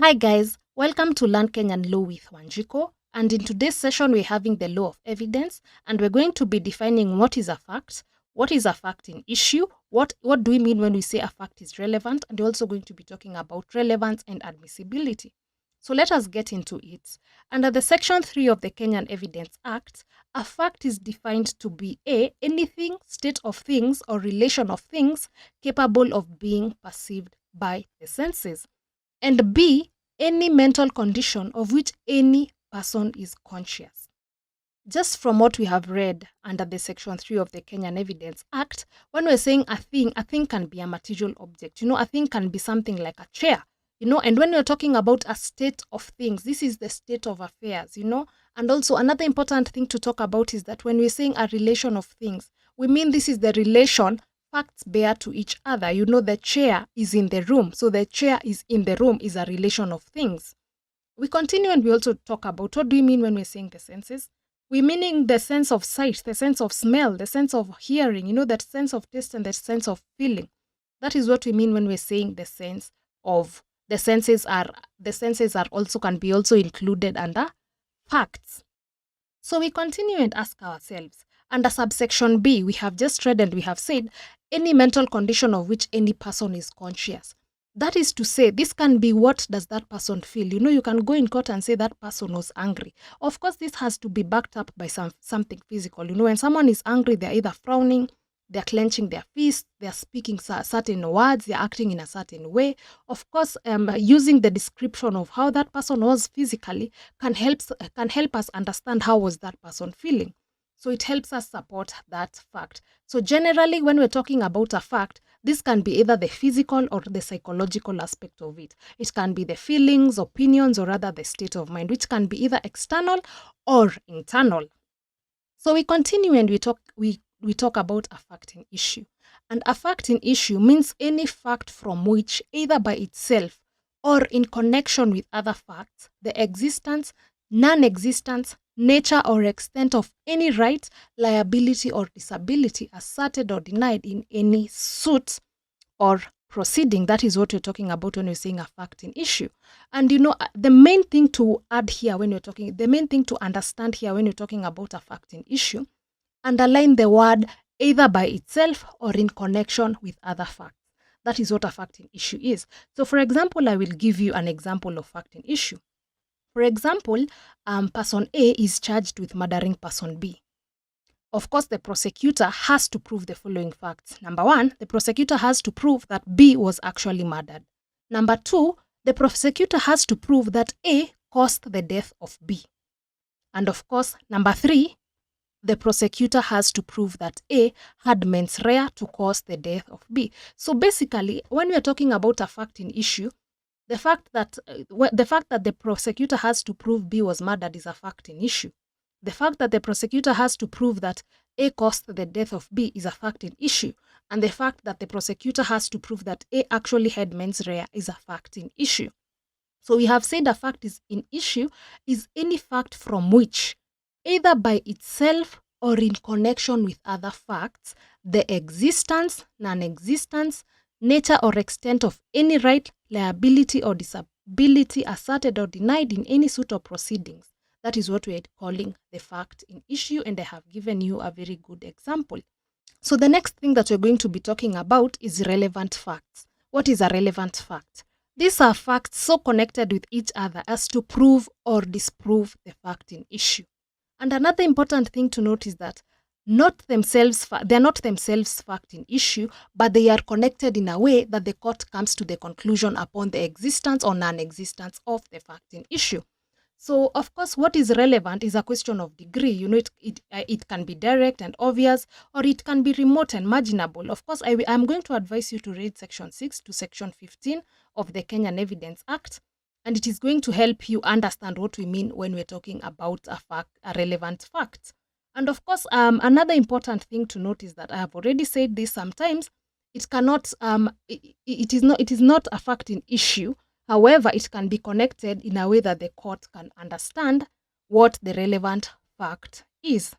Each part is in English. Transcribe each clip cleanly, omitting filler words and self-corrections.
Hi guys, welcome to Learn Kenyan Law with Wanjiku, and in today's session we're having the law of evidence, and we're going to be defining what is a fact in issue, what do we mean when we say a fact is relevant, and we're also going to be talking about relevance and admissibility. So let us get into it. Under the Section 3 of the Kenyan Evidence Act, a fact is defined to be A, anything, state of things, or relation of things capable of being perceived by the senses, and B, any mental condition of which any person is conscious. Just from what we have read under the Section 3 of the Kenyan Evidence Act, when we're saying a thing can be a material object. A thing can be something like a chair, and when we're talking about a state of things, this is the state of affairs, And also another important thing to talk about is that when we're saying a relation of things, we mean this is the relation facts bear to each other. The chair is in the room. So the chair is in the room is a relation of things. We continue and we also talk about what do we mean when we're saying the senses. We're meaning the sense of sight, the sense of smell, the sense of hearing, that sense of taste and the sense of feeling. That is what we mean when we're saying the sense of. The senses are also can be also included under facts. So we continue and ask ourselves, under subsection B, we have just read and we have said, any mental condition of which any person is conscious. That is to say, this can be what does that person feel. You can go in court and say that person was angry. Of course, this has to be backed up by something physical. When someone is angry, they're either frowning, they're clenching their fists, they're speaking certain words, they're acting in a certain way. Of course, using the description of how that person was physically can help us understand how was that person feeling. So it helps us support that fact. So generally, when we're talking about a fact, this can be either the physical or the psychological aspect of it. It can be the feelings, opinions, or rather the state of mind, which can be either external or internal. So we continue and we talk about a fact in issue. And a fact in issue means any fact from which, either by itself or in connection with other facts, the existence, non-existence, nature or extent of any right, liability or disability asserted or denied in any suit or proceeding. That is what we're talking about when we're saying a fact in issue. And the main thing to add here when you're talking, the main thing to understand here when you're talking about a fact in issue, underline the word either by itself or in connection with other facts. That is what a fact in issue is. So for example, I will give you an example of fact in issue. For example, person A is charged with murdering person B. Of course, the prosecutor has to prove the following facts. Number one, the prosecutor has to prove that B was actually murdered. Number two, the prosecutor has to prove that A caused the death of B. And of course, number three, the prosecutor has to prove that A had mens rea to cause the death of B. So basically, when we are talking about a fact in issue, the fact that the prosecutor has to prove B was murdered is a fact in issue. The fact that the prosecutor has to prove that A caused the death of B is a fact in issue. And the fact that the prosecutor has to prove that A actually had mens rea is a fact in issue. So we have said a fact is in issue is any fact from which, either by itself or in connection with other facts, the existence, non-existence, nature or extent of any right, liability or disability asserted or denied in any suit or proceedings. That is what we're calling the fact in issue, and I have given you a very good example. So the next thing that we're going to be talking about is relevant facts. What is a relevant fact? These are facts so connected with each other as to prove or disprove the fact in issue. And another important thing to note is that they're not themselves fact in issue, but they are connected in a way that the court comes to the conclusion upon the existence or non-existence of the fact in issue. So, of course, what is relevant is a question of degree. It can be direct and obvious, or it can be remote and marginable. Of course, I'm going to advise you to read Section 6 to Section 15 of the Kenyan Evidence Act, and it is going to help you understand what we mean when we're talking about a relevant fact. And of course, another important thing to note is that I have already said this sometimes. It is not a fact in issue. However, it can be connected in a way that the court can understand what the relevant fact is.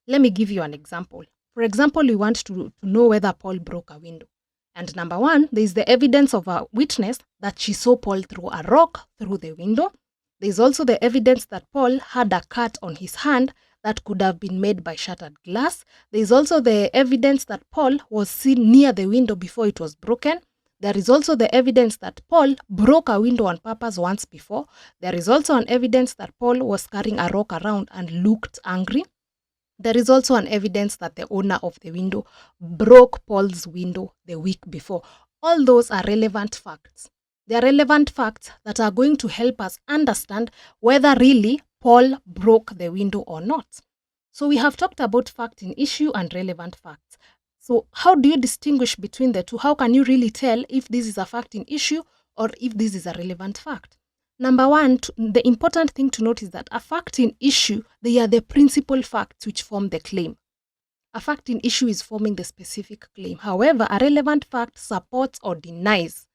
Let me give you an example. For example, we want to know whether Paul broke a window. And number one, there is the evidence of a witness that she saw Paul throw a rock through the window. There's also the evidence that Paul had a cut on his hand that could have been made by shattered glass. There's also the evidence that Paul was seen near the window before it was broken. There is also the evidence that Paul broke a window on purpose once before. There is also an evidence that Paul was carrying a rock around and looked angry. There is also an evidence that the owner of the window broke Paul's window the week before. All those are relevant facts. They are relevant facts that are going to help us understand whether really Paul broke the window or not. So we have talked about fact in issue and relevant facts. So how do you distinguish between the two? How can you really tell if this is a fact in issue or if this is a relevant fact? Number one, the important thing to note is that a fact in issue, they are the principal facts which form the claim. A fact in issue is forming the specific claim. However, a relevant fact supports or denies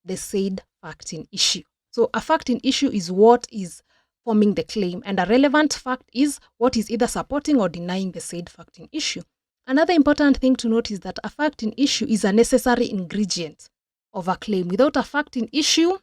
the said fact in issue. So a fact in issue is what is forming the claim, and a relevant fact is what is either supporting or denying the said fact in issue. Another important thing to note is that a fact in issue is a necessary ingredient of a claim. Without a fact in issue,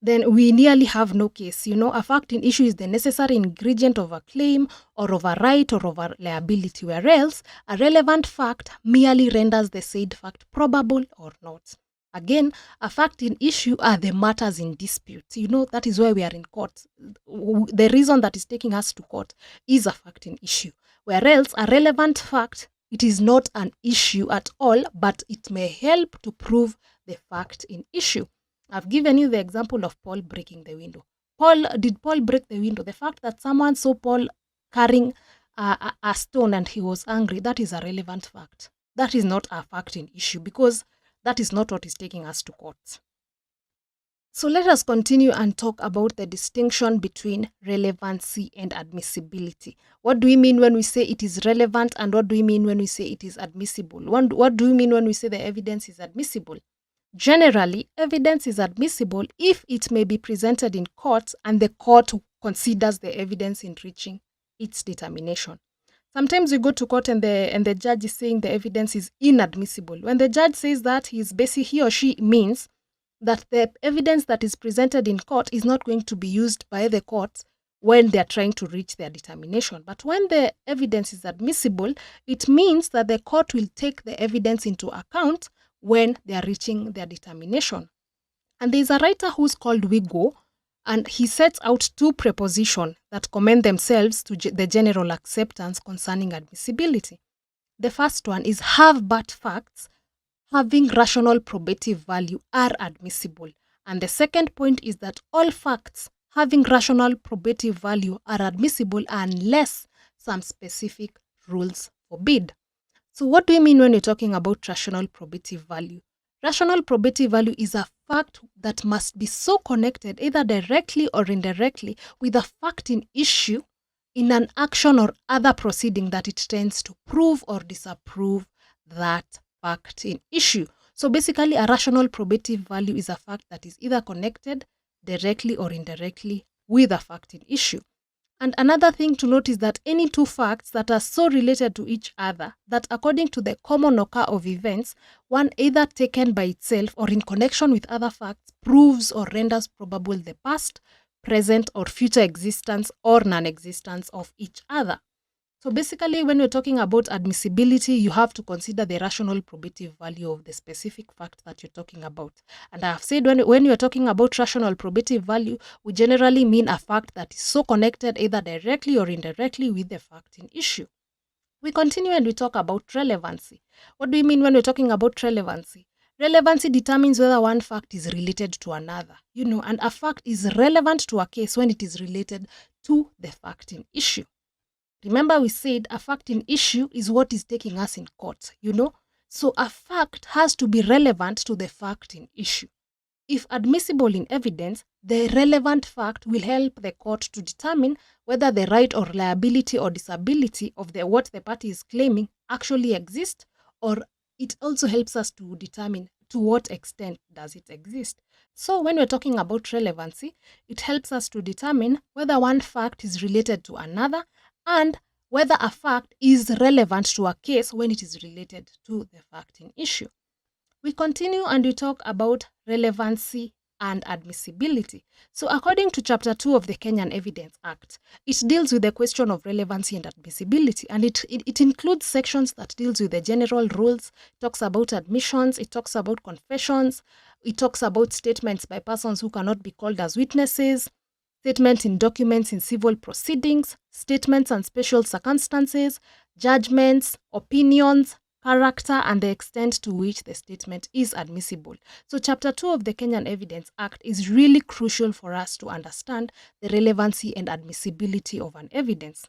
then we nearly have no case. A fact in issue is the necessary ingredient of a claim or of a right or of a liability, whereas a relevant fact merely renders the said fact probable or not. Again, a fact in issue are the matters in dispute. That is why we are in court. The reason that is taking us to court is a fact in issue. Whereas a relevant fact, it is not an issue at all, but it may help to prove the fact in issue. I've given you the example of Paul breaking the window. Did Paul break the window? The fact that someone saw Paul carrying a stone and he was angry, that is a relevant fact. That is not a fact in issue because that is not what is taking us to court. So let us continue and talk about the distinction between relevancy and admissibility. What do we mean when we say it is relevant, and what do we mean when we say it is admissible? What do we mean when we say the evidence is admissible? Generally, evidence is admissible if it may be presented in court and the court considers the evidence in reaching its determination. Sometimes we go to court and the judge is saying the evidence is inadmissible. When the judge says that, he or she means that the evidence that is presented in court is not going to be used by the court when they are trying to reach their determination. But when the evidence is admissible, it means that the court will take the evidence into account when they are reaching their determination. And there is a writer who's called Wigo, and he sets out two prepositions that commend themselves to the general acceptance concerning admissibility. The first one is have but facts having rational probative value are admissible. And the second point is that all facts having rational probative value are admissible unless some specific rules forbid. So what do we mean when we're talking about rational probative value? Rational probative value is a fact that must be so connected, either directly or indirectly, with a fact in issue in an action or other proceeding that it tends to prove or disapprove that fact in issue. So basically, a rational probative value is a fact that is either connected directly or indirectly with a fact in issue. And another thing to note is that any two facts that are so related to each other that according to the common occur of events, one either taken by itself or in connection with other facts proves or renders probable the past, present, or future existence or non-existence of each other. So basically, when we're talking about admissibility, you have to consider the rational probative value of the specific fact that you're talking about. And I have said when you're talking about rational probative value, we generally mean a fact that is so connected either directly or indirectly with the fact in issue. We continue and we talk about relevancy. What do we mean when we're talking about relevancy? Relevancy determines whether one fact is related to another, and a fact is relevant to a case when it is related to the fact in issue. Remember we said a fact in issue is what is taking us in court, So a fact has to be relevant to the fact in issue. If admissible in evidence, the relevant fact will help the court to determine whether the right or liability or disability of what the party is claiming actually exists, or it also helps us to determine to what extent does it exist. So when we're talking about relevancy, it helps us to determine whether one fact is related to another and whether a fact is relevant to a case when it is related to the fact in issue. We continue and we talk about relevancy and admissibility. So according to Chapter 2 of the Kenyan Evidence Act, it deals with the question of relevancy and admissibility, and it includes sections that deals with the general rules, talks about admissions, it talks about confessions, it talks about statements by persons who cannot be called as witnesses, statements in documents in civil proceedings, statements and special circumstances, judgments, opinions, character, and the extent to which the statement is admissible. So Chapter 2 of the Kenyan Evidence Act is really crucial for us to understand the relevancy and admissibility of an evidence.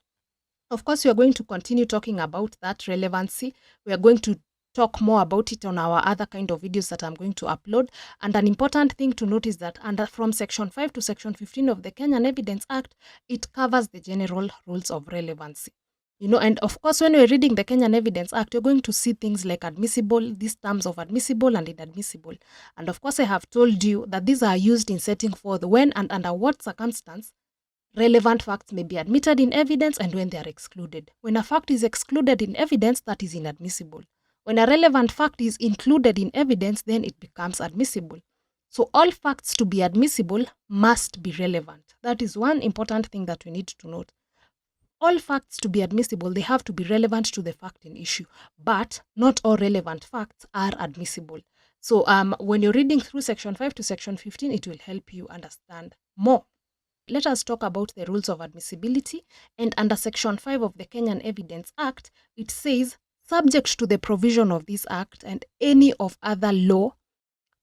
Of course, we are going to continue talking about that relevancy. We are going to talk more about it on our other kind of videos that I'm going to upload. And an important thing to note is that from Section 5 to Section 15 of the Kenyan Evidence Act, it covers the general rules of relevancy. And of course, when we're reading the Kenyan Evidence Act, you're going to see things like admissible, these terms of admissible and inadmissible. And of course, I have told you that these are used in setting forth when and under what circumstance relevant facts may be admitted in evidence and when they are excluded. When a fact is excluded in evidence, that is inadmissible. When a relevant fact is included in evidence, then it becomes admissible. So all facts to be admissible must be relevant. That is one important thing that we need to note. All facts to be admissible, they have to be relevant to the fact in issue, but not all relevant facts are admissible. So when you're reading through Section 5 to Section 15, it will help you understand more. Let us talk about the rules of admissibility. And under Section 5 of the Kenyan Evidence Act, it says, subject to the provision of this Act and any of other law,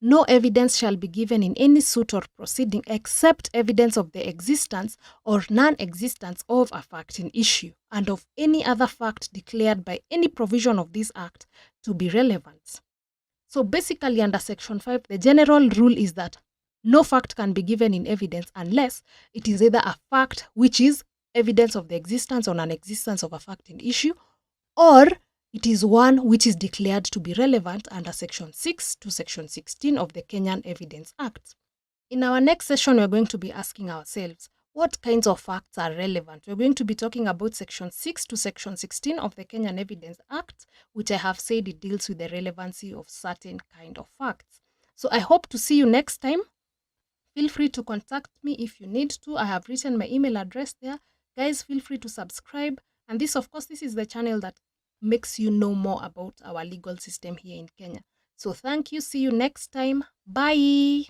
no evidence shall be given in any suit or proceeding except evidence of the existence or non-existence of a fact in issue and of any other fact declared by any provision of this Act to be relevant. So basically under Section 5, the general rule is that no fact can be given in evidence unless it is either a fact which is evidence of the existence or non-existence of a fact in issue, or it is one which is declared to be relevant under Section 6 to Section 16 of the Kenyan Evidence Act. In our next session, we're going to be asking ourselves, what kinds of facts are relevant? We're going to be talking about Section 6 to Section 16 of the Kenyan Evidence Act, which I have said it deals with the relevancy of certain kind of facts. So I hope to see you next time. Feel free to contact me if you need to. I have written my email address there. Guys, feel free to subscribe. And this, of course, this is the channel that makes you know more about our legal system here in Kenya. So thank you. See you next time. Bye.